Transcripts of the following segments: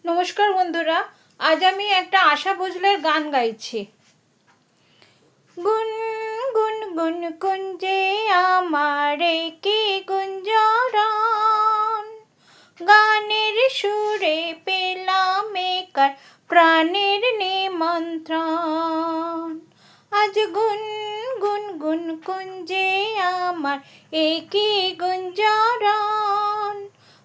নমস্কার বন্ধুরা, আজ আমি একটা আশা ভোঁসলের গান গাইছি। গুন গুন গুন কুঞ্জে আমার কি গুঞ্জরণ, গানের সুরে পেলাম একার প্রাণের নিমন্ত্রণ। আজ গুন গুন গুন কুঞ্জে আমার কি গুঞ্জরণ,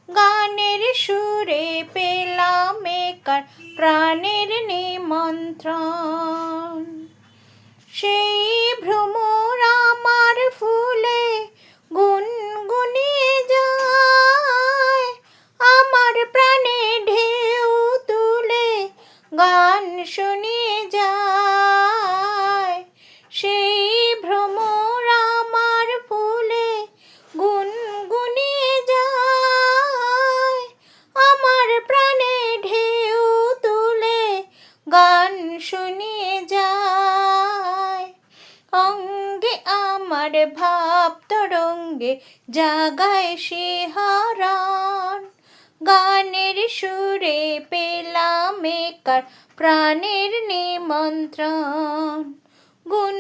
গানের সুরে পেলাম একার প্রাণের নিমন্ত্রণ। সেই ভ্রমর আমার ফুলে গুনগুনিয়ে যায়, আমার প্রাণে ঢেউ তুলে গান শুনিয়ে যায়। সেই ভ্রমর আমার ফুলে গুনগুনিয়ে যায়, আমার প্রাণে ঢেউ তুলে গান শুনিয়ে যায়। অঙ্গে আমার ভাব তরঙ্গে জাগায় শিহরণ, গানের সুরে পেলাম একার প্রাণের নিমন্ত্রণ। গুন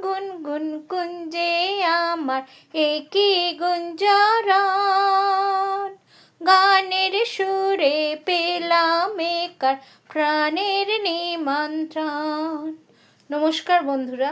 গুন গুন কুঞ্জে আমার কি গুঞ্জরণ, গানের সুরে পেলাম একার প্রাণের নিমন্ত্রণ। নমস্কার বন্ধুরা।